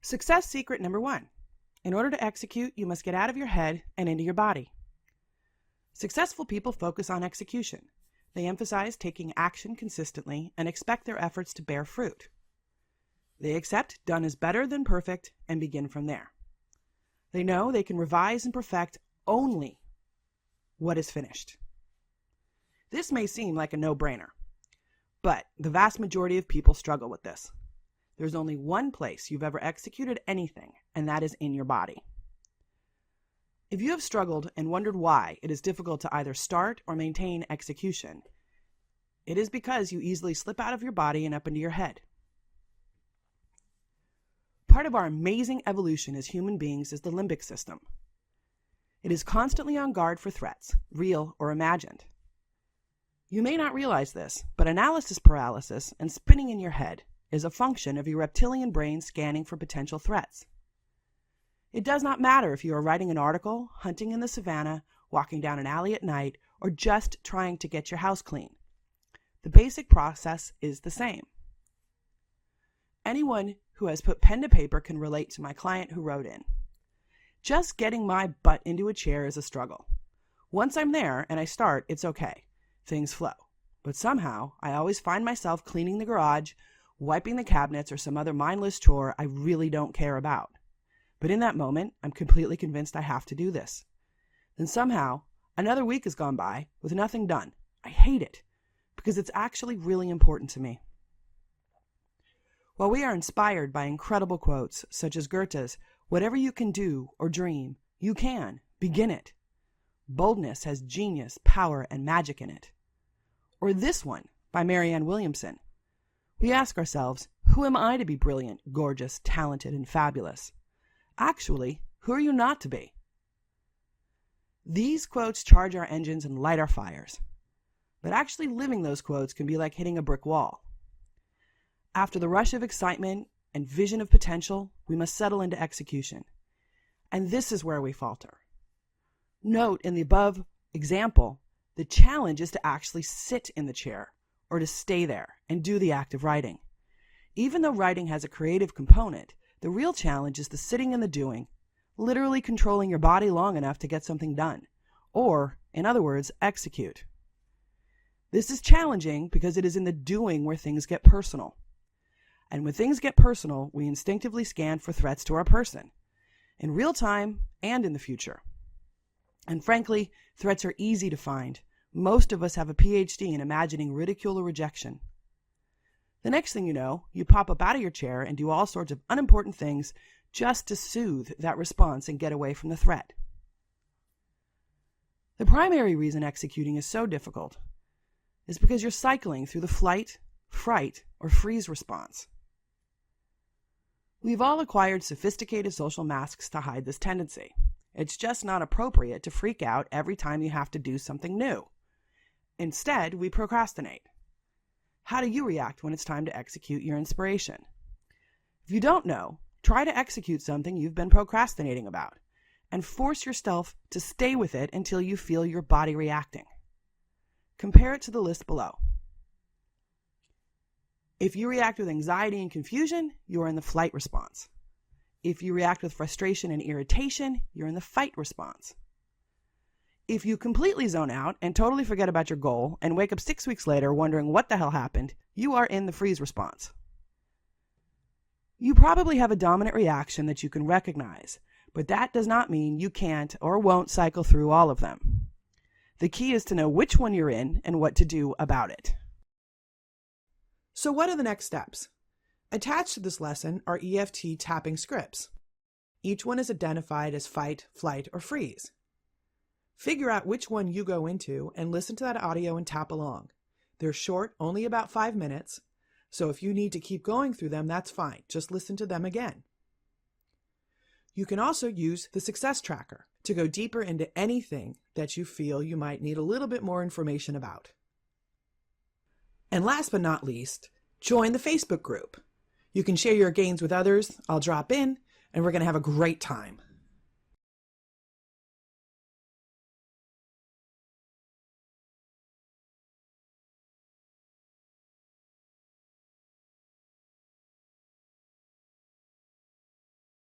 Success secret number 1. In order to execute, you must get out of your head and into your body. Successful people focus on execution. They emphasize taking action consistently and expect their efforts to bear fruit. They accept done is better than perfect and begin from there. They know they can revise and perfect only what is finished. This may seem like a no-brainer, but the vast majority of people struggle with this. There's only one place you've ever executed anything, and that is in your body. If you have struggled and wondered why it is difficult to either start or maintain execution, it is because you easily slip out of your body and up into your head. Part of our amazing evolution as human beings is the limbic system. It is constantly on guard for threats, real or imagined. You may not realize this, but analysis paralysis and spinning in your head is a function of your reptilian brain scanning for potential threats. It does not matter if you are writing an article, hunting in the savannah, walking down an alley at night, or just trying to get your house clean. The basic process is the same. Anyone who has put pen to paper can relate to my client who wrote in. Just getting my butt into a chair is a struggle. Once I'm there and I start, it's okay. Things flow. But somehow, I always find myself cleaning the garage, wiping the cabinets, or some other mindless chore I really don't care about. But in that moment, I'm completely convinced I have to do this. Then somehow, another week has gone by with nothing done. I hate it, because it's actually really important to me. While we are inspired by incredible quotes, such as Goethe's, "Whatever you can do or dream, you can. Begin it." Boldness has genius, power, and magic in it. Or this one, by Marianne Williamson. We ask ourselves, who am I to be brilliant, gorgeous, talented, and fabulous? Actually, who are you not to be? These quotes charge our engines and light our fires. But actually living those quotes can be like hitting a brick wall. After the rush of excitement and vision of potential, we must settle into execution. And this is where we falter. Note in the above example, the challenge is to actually sit in the chair or to stay there and do the act of writing. Even though writing has a creative component, the real challenge is the sitting and the doing, literally controlling your body long enough to get something done, or, in other words, execute. This is challenging because it is in the doing where things get personal. And when things get personal, we instinctively scan for threats to our person, in real time and in the future. And frankly, threats are easy to find. Most of us have a PhD in imagining ridicule or rejection. The next thing you know, you pop up out of your chair and do all sorts of unimportant things just to soothe that response and get away from the threat. The primary reason executing is so difficult is because you're cycling through the flight, fright, or freeze response. We've all acquired sophisticated social masks to hide this tendency. It's just not appropriate to freak out every time you have to do something new. Instead, we procrastinate. How do you react when it's time to execute your inspiration? If you don't know, try to execute something you've been procrastinating about, and force yourself to stay with it until you feel your body reacting. Compare it to the list below. If you react with anxiety and confusion, you are in the flight response. If you react with frustration and irritation, you're in the fight response. If you completely zone out and totally forget about your goal and wake up 6 weeks later wondering what the hell happened, you are in the freeze response. You probably have a dominant reaction that you can recognize, but that does not mean you can't or won't cycle through all of them. The key is to know which one you're in and what to do about it. So what are the next steps? Attached to this lesson are EFT tapping scripts. Each one is identified as fight, flight, or freeze. Figure out which one you go into and listen to that audio and tap along. They're short, only about 5 minutes, so if you need to keep going through them, that's fine. Just listen to them again. You can also use the success tracker to go deeper into anything that you feel you might need a little bit more information about. And last but not least, join the Facebook group. You can share your gains with others, I'll drop in, and we're going to have a great time.